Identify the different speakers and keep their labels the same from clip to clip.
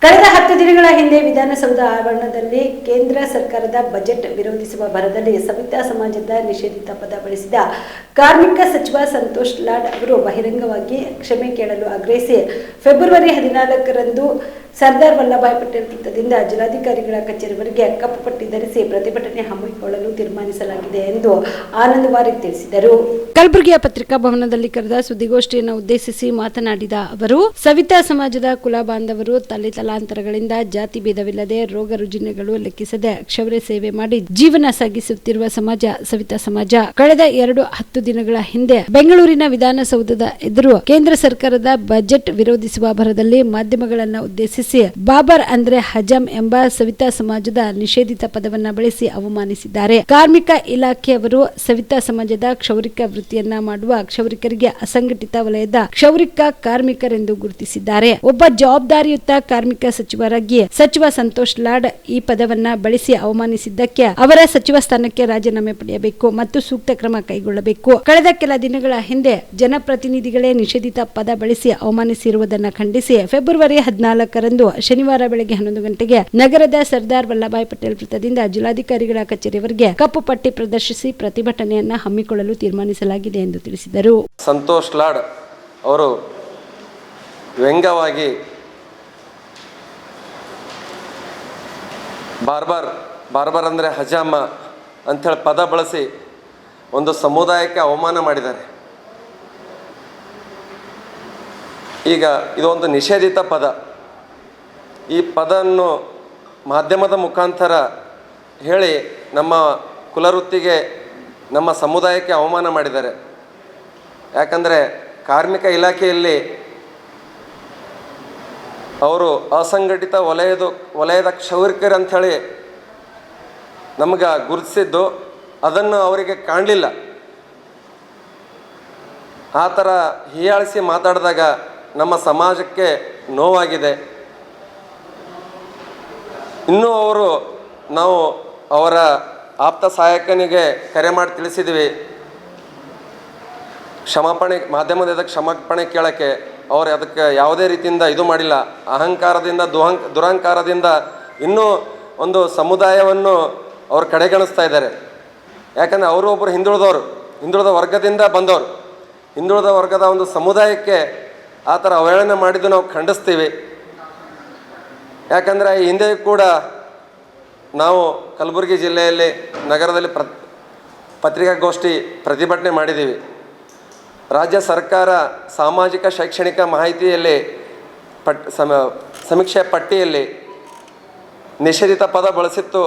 Speaker 1: ಕಳೆದ 10 ದಿನಗಳ ಹಿಂದೆ ವಿಧಾನಸೌಧ ಆವರಣದಲ್ಲಿ ಕೇಂದ್ರ ಸರ್ಕಾರದ ಬಜೆಟ್ ವಿರೋಧಿಸುವ ಭರದಲ್ಲಿ ಸವಿತಾ ಸಮಾಜದ ನಿಷೇಧಿತ ಪದ ಬಳಸಿದ ಕಾರ್ಮಿಕ ಸಚಿವ ಸಂತೋಷ್ ಲಾಡ್ ಅವರು ಬಹಿರಂಗವಾಗಿ ಕ್ಷಮೆ ಕೇಳಲು ಆಗ್ರಹಿಸಿ ಫೆಬ್ರವರಿ 14ರಂದು ಸರ್ದಾರ್ ವಲ್ಲಭಾಯ್ ಪಟೇಲ್ ವೃತ್ತದಿಂದ ಜಿಲ್ಲಾಧಿಕಾರಿಗಳ ಕಚೇರಿವರೆಗೆ ಕಪ್ಪು ಪಟ್ಟಿ ಧರಿಸಿ ಪ್ರತಿಭಟನೆ ಹಮ್ಮಿಕೊಳ್ಳಲು ತೀರ್ಮಾನಿಸಲಾಗಿದೆ ಎಂದು ಆನಂದ್ ವಾರಿಕ್ ತಿಳಿಸಿದರು. ಕಲಬುರಗಿಯ ಪತ್ರಿಕಾ ಭವನದಲ್ಲಿ ಕರೆದ ಸುದ್ದಿಗೋಷ್ಠಿಯನ್ನು ಉದ್ದೇಶಿಸಿ ಮಾತನಾಡಿದ ಅವರು, ಸವಿತಾ ಸಮಾಜದ ಕುಲ ಬಾಂಧವರು ತಲಾಂತರಗಳಿಂದ ಜಾತಿ ಭೇದವಿಲ್ಲದೆ ರೋಗ ರುಜಿನಗಳು ಲೆಕ್ಕಿಸದೆ ಕ್ಷೌರ್ಯ ಸೇವೆ ಮಾಡಿ ಜೀವನ ಸಾಗಿಸುತ್ತಿರುವ ಸಮಾಜ ಸವಿತಾ ಸಮಾಜ. ಕಳೆದ 10 ದಿನಗಳ ಹಿಂದೆ ಬೆಂಗಳೂರಿನ ವಿಧಾನಸೌಧದ ಎದುರು ಕೇಂದ್ರ ಸರ್ಕಾರದ ಬಜೆಟ್ ವಿರೋಧಿಸುವ ಭರದಲ್ಲಿ ಮಾಧ್ಯಮಗಳನ್ನು ಉದ್ದೇಶಿಸಿ ಬಾಬರ್ ಅಂದ್ರೆ ಹಜಂ ಎಂಬ ಸವಿತಾ ಸಮಾಜದ ನಿಷೇಧಿತ ಪದವನ್ನ ಬಳಸಿ ಅವಮಾನಿಸಿದ್ದಾರೆ. ಕಾರ್ಮಿಕ ಇಲಾಖೆಯವರು ಸವಿತಾ ಸಮಾಜದ ಕ್ಷೌರಿಕ ವೃತ್ತಿಯನ್ನ ಮಾಡುವ ಕ್ಷೌರಿಕರಿಗೆ ಅಸಂಘಟಿತ ವಲಯದ ಕ್ಷೌರಿಕ ಕಾರ್ಮಿಕರೆಂದು ಗುರುತಿಸಿದ್ದಾರೆ. ಒಬ್ಬ ಜವಾಬ್ದಾರಿಯುತ ಕಾರ್ಮಿಕ ಸಚಿವರಾಗಿ ಸಚಿವ ಸಂತೋಷ್ ಲಾಡ್ ಈ ಪದವನ್ನ ಬಳಸಿ ಅವಮಾನಿಸಿದ್ದಕ್ಕೆ ಅವರ ಸಚಿವ ಸ್ಥಾನಕ್ಕೆ ರಾಜೀನಾಮೆ ಪಡೆಯಬೇಕು ಮತ್ತು ಸೂಕ್ತ ಕ್ರಮ ಕೈಗೊಳ್ಳಬೇಕು. ಕಳೆದ ಕೆಲ ದಿನಗಳ ಹಿಂದೆ ಜನಪ್ರತಿನಿಧಿಗಳೇ ನಿಷೇಧಿತ ಪದ ಬಳಸಿ ಅವಮಾನಿಸಿರುವುದನ್ನು ಖಂಡಿಸಿ ಫೆಬ್ರವರಿ 14ರಂದು ಶನಿವಾರ ಬೆಳಗ್ಗೆ 11 ಗಂಟೆಗೆ ನಗರದ ಸರ್ದಾರ್ ವಲ್ಲಭಾಯ್ ಪಟೇಲ್ ವೃತ್ತದಿಂದ ಜಿಲ್ಲಾಧಿಕಾರಿಗಳ ಕಚೇರಿವರೆಗೆ ಕಪ್ಪು ಪಟ್ಟಿ ಪ್ರದರ್ಶಿಸಿ ಪ್ರತಿಭಟನೆಯನ್ನ ಹಮ್ಮಿಕೊಳ್ಳಲು ತೀರ್ಮಾನಿಸಲಾಗಿದೆ ಎಂದು ತಿಳಿಸಿದರು.
Speaker 2: ಸಂತೋಷ್ ಲಾಡ್ ಅವರು ವ್ಯಂಗ್ಯವಾಗಿ ಬಾರ್ಬರ್ ಅಂದರೆ ಹಜಾಮ ಅಂಥೇಳಿ ಪದ ಬಳಸಿ ಒಂದು ಸಮುದಾಯಕ್ಕೆ ಅವಮಾನ ಮಾಡಿದ್ದಾರೆ. ಈಗ ಇದೊಂದು ನಿಷೇಧಿತ ಪದ. ಈ ಪದವನ್ನು ಮಾಧ್ಯಮದ ಮುಖಾಂತರ ಹೇಳಿ ನಮ್ಮ ಕುಲವೃತ್ತಿಗೆ ನಮ್ಮ ಸಮುದಾಯಕ್ಕೆ ಅವಮಾನ ಮಾಡಿದ್ದಾರೆ. ಯಾಕಂದರೆ ಕಾರ್ಮಿಕ ಇಲಾಖೆಯಲ್ಲಿ ಅವರು ಅಸಂಘಟಿತ ವಲಯದ ಕ್ಷೌರಿಕರು ಅಂಥೇಳಿ ನಮಗೆ ಗುರುತಿಸಿದ್ದು ಅದನ್ನು ಅವರಿಗೆ ಕಾಣಲಿಲ್ಲ. ಆ ಥರ ಹೀಯಾಳಿಸಿ ಮಾತಾಡಿದಾಗ ನಮ್ಮ ಸಮಾಜಕ್ಕೆ ನೋವಾಗಿದೆ. ಇನ್ನೂ ನಾವು ಅವರ ಆಪ್ತ ಸಹಾಯಕನಿಗೆ ಕರೆ ಮಾಡಿ ತಿಳಿಸಿದ್ವಿ, ಮಾಧ್ಯಮದ ಕ್ಷಮಾಪಣೆ ಕೇಳೋಕ್ಕೆ. ಅವರು ಅದಕ್ಕೆ ಯಾವುದೇ ರೀತಿಯಿಂದ ಇದು ಮಾಡಿಲ್ಲ. ಅಹಂಕಾರದಿಂದ ದುರಹಂಕಾರದಿಂದ ಇನ್ನೂ ಒಂದು ಸಮುದಾಯವನ್ನು ಅವರು ಕಡೆಗಣಿಸ್ತಾ ಇದ್ದಾರೆ. ಯಾಕಂದರೆ ಅವರು ಒಬ್ಬರು ಹಿಂದುಳಿದ ವರ್ಗದಿಂದ ಬಂದವರು. ಹಿಂದುಳಿದ ವರ್ಗದ ಒಂದು ಸಮುದಾಯಕ್ಕೆ ಆ ಥರ ಅವಹೇಳನ ಮಾಡಿದ್ದು ನಾವು ಖಂಡಿಸ್ತೀವಿ. ಯಾಕಂದರೆ ಈ ಹಿಂದೆ ಕೂಡ ನಾವು ಕಲಬುರಗಿ ಜಿಲ್ಲೆಯಲ್ಲಿ ನಗರದಲ್ಲಿ ಪತ್ರಿಕಾಗೋಷ್ಠಿ ಪ್ರತಿಭಟನೆ ಮಾಡಿದ್ದೀವಿ. ರಾಜ್ಯ ಸರ್ಕಾರ ಸಾಮಾಜಿಕ ಶೈಕ್ಷಣಿಕ ಮಾಹಿತಿಯಲ್ಲಿ ಸಮೀಕ್ಷೆ ಪಟ್ಟಿಯಲ್ಲಿ ನಿಷೇಧಿತ ಪದ ಬಳಸಿತ್ತು.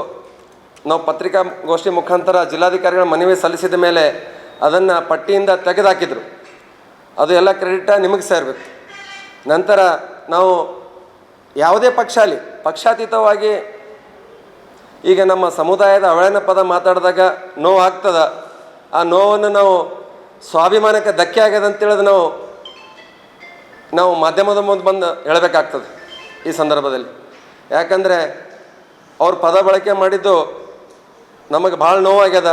Speaker 2: ನಾವು ಪತ್ರಿಕಾಗೋಷ್ಠಿ ಮುಖಾಂತರ ಜಿಲ್ಲಾಧಿಕಾರಿಗಳ ಮನವಿ ಸಲ್ಲಿಸಿದ ಮೇಲೆ ಅದನ್ನು ಪಟ್ಟಿಯಿಂದ ತೆಗೆದುಹಾಕಿದ್ರು. ಅದು ಎಲ್ಲ ಕ್ರೆಡಿಟ ನಿಮಗೆ ಸೇರಬೇಕು. ನಂತರ ನಾವು ಯಾವುದೇ ಪಕ್ಷಾತೀತವಾಗಿ ಈಗ ನಮ್ಮ ಸಮುದಾಯದ ಅವಹೇಳನ ಪದ ಮಾತಾಡಿದಾಗ ನೋವು ಆಗ್ತದೆ. ಆ ನೋವನ್ನು ನಾವು ಸ್ವಾಭಿಮಾನಕ್ಕೆ ಧಕ್ಕೆ ಆಗ್ಯದ ಅಂತೇಳಿದ್ರೆ ನಾವು ಮಾಧ್ಯಮದ ಮುಂದೆ ಬಂದು ಹೇಳಬೇಕಾಗ್ತದೆ ಈ ಸಂದರ್ಭದಲ್ಲಿ. ಯಾಕಂದರೆ ಅವ್ರ ಪದ ಬಳಕೆ ಮಾಡಿದ್ದು ನಮಗೆ ಭಾಳ ನೋವಾಗ್ಯದ.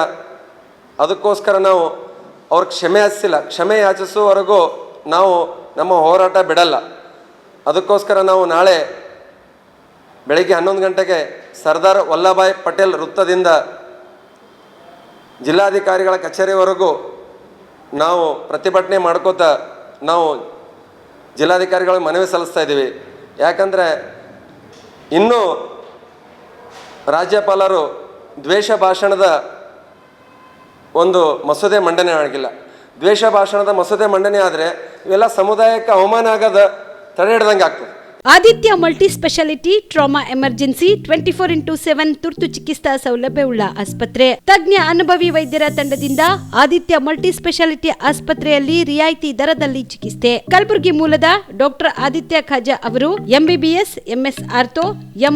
Speaker 2: ಅದಕ್ಕೋಸ್ಕರ ನಾವು ಅವ್ರಿಗೆ ಕ್ಷಮೆ ಯಾಚಿಸುವವರೆಗೂ ನಾವು ನಮ್ಮ ಹೋರಾಟ ಬಿಡಲ್ಲ. ಅದಕ್ಕೋಸ್ಕರ ನಾವು ನಾಳೆ ಬೆಳಗ್ಗೆ 11 ಗಂಟೆಗೆ ಸರ್ದಾರ್ ವಲ್ಲಭಾಯ್ ಪಟೇಲ್ ವೃತ್ತದಿಂದ ಜಿಲ್ಲಾಧಿಕಾರಿಗಳ ಕಚೇರಿವರೆಗೂ ನಾವು ಪ್ರತಿಭಟನೆ ಮಾಡ್ಕೋತ ನಾವು ಜಿಲ್ಲಾಧಿಕಾರಿಗಳಿಗೆ ಮನವಿ ಸಲ್ಲಿಸ್ತಾ ಇದ್ದೀವಿ. ಯಾಕಂದರೆ ಇನ್ನೂ ರಾಜ್ಯಪಾಲರು ದ್ವೇಷ ಭಾಷಣದ ಒಂದು ಮಸೂದೆ ಮಂಡನೆ ಆಗಿಲ್ಲ. ದ್ವೇಷ ಭಾಷಣದ ಮಸೂದೆ ಮಂಡನೆ ಆದರೆ ಇವೆಲ್ಲ ಸಮುದಾಯಕ್ಕೆ ಅವಮಾನ ಆಗೋದು ತಡೆ ಹಿಡ್ದಂಗೆ ಆಗ್ತದೆ.
Speaker 1: Aditya multi speciality trauma emergency 24x7 ತುರ್ತು ಚಿಕಿತ್ಸಾ ಸೌಲಭ್ಯವುಳ್ಳ ಆಸ್ಪತ್ರೆ. ತಜ್ಞ ಅನುಭವಿ ವೈದ್ಯರ ತಂಡದಿಂದ ಆದಿತ್ಯ ಮಲ್ಟಿ ಸ್ಪೆಷಾಲಿಟಿ ಆಸ್ಪತ್ರೆಯಲ್ಲಿ ರಿಯಾಯಿತಿ ದರದಲ್ಲಿ ಚಿಕಿತ್ಸೆ. ಕಲಬುರಗಿ ಮೂಲದ ಡಾಕ್ಟರ್ ಆದಿತ್ಯ ಖಾಜಾ ಅವರು MBBS, MS ortho,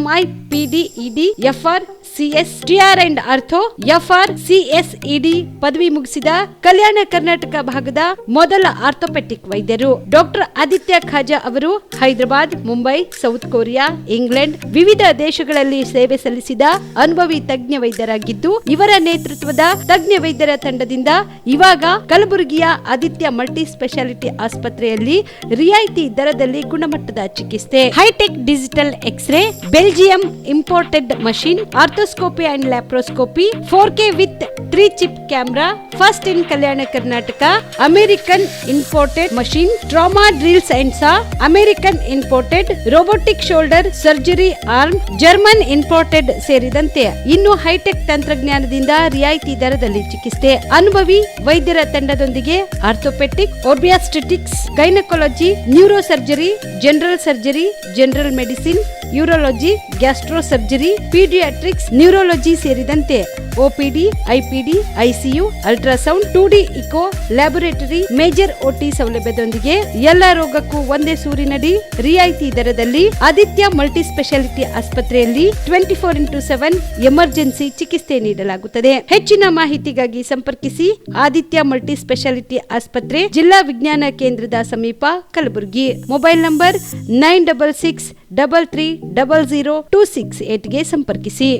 Speaker 1: MI, PD, ED, FR, CS, TR and ortho, FR, CSED ಪದವಿ ಮುಗಿಸಿದ ಕಲ್ಯಾಣ ಕರ್ನಾಟಕ ಭಾಗದ ಮೊದಲ ಆರ್ಥೋಪೆಟಿಕ್ ವೈದ್ಯರು. ಡಾಕ್ಟರ್ ಆದಿತ್ಯ ಖಾಜಾ ಅವರು Hyderabad, Mumbai, south Korea, England ವಿವಿಧ ದೇಶಗಳಲ್ಲಿ ಸೇವೆ ಸಲ್ಲಿಸಿದ ಅನುಭವಿ ತಜ್ಞ ವೈದ್ಯರಾಗಿದ್ದು, ಇವರ ನೇತೃತ್ವದ ತಜ್ಞ ವೈದ್ಯರ ತಂಡದಿಂದ ಇವಾಗ ಕಲಬುರಗಿಯ ಆದಿತ್ಯ ಮಲ್ಟಿ ಸ್ಪೆಷಾಲಿಟಿ ಆಸ್ಪತ್ರೆಯಲ್ಲಿ ರಿಯಾಯಿತಿ ದರದಲ್ಲಿ ಗುಣಮಟ್ಟದ ಚಿಕಿತ್ಸೆ, hi tech digital X ray, Belgium imported machine, arthroscopy and laparoscopy, 4K with 3 chip camera, first in Kalyana Karnataka, American imported machine, trauma drills and saw, American imported robotic shoulder surgery arm, German imported ಸೇರಿದಂತೆ ಇನ್ನು high tech ತಂತ್ರಜ್ಞಾನದಿಂದ ರಿಯಾಯಿತಿ ದರದಲ್ಲಿ ಚಿಕಿತ್ಸೆ. ಅನುಭವಿ ವೈದ್ಯರ ತಂಡದೊಂದಿಗೆ orthopaedic, obstetrics, gynaecology, neuro surgery, general surgery, general medicine, urology, gastro surgery, paediatrics, neurology ಸೇರಿದಂತೆ OPD, IPD, ICU, ultrasound, 2D echo, laboratory, major OT ಸೌಲಭ್ಯದೊಂದಿಗೆ ಎಲ್ಲಾ ರೋಗಕ್ಕೂ ಒಂದೇ ಸೂರಿನಡಿ ರಿಯಾಯಿತಿ ದರದಲ್ಲಿ ಆದಿತ್ಯ ಮಲ್ಟಿ ಸ್ಪೆಷಾಲಿಟಿ ಆಸ್ಪತ್ರೆಯಲ್ಲಿ 24x7 ಎಮರ್ಜೆನ್ಸಿ ಚಿಕಿತ್ಸೆ ನೀಡಲಾಗುತ್ತದೆ. ಹೆಚ್ಚಿನ ಮಾಹಿತಿಗಾಗಿ ಸಂಪರ್ಕಿಸಿ ಆದಿತ್ಯ ಮಲ್ಟಿ ಸ್ಪೆಷಾಲಿಟಿ ಆಸ್ಪತ್ರೆ, ಜಿಲ್ಲಾ ವಿಜ್ಞಾನ ಕೇಂದ್ರದ ಸಮೀಪ, ಕಲಬುರಗಿ. ಮೊಬೈಲ್ ನಂಬರ್ 9663300268 ಗೆ ಸಂಪರ್ಕಿಸಿ.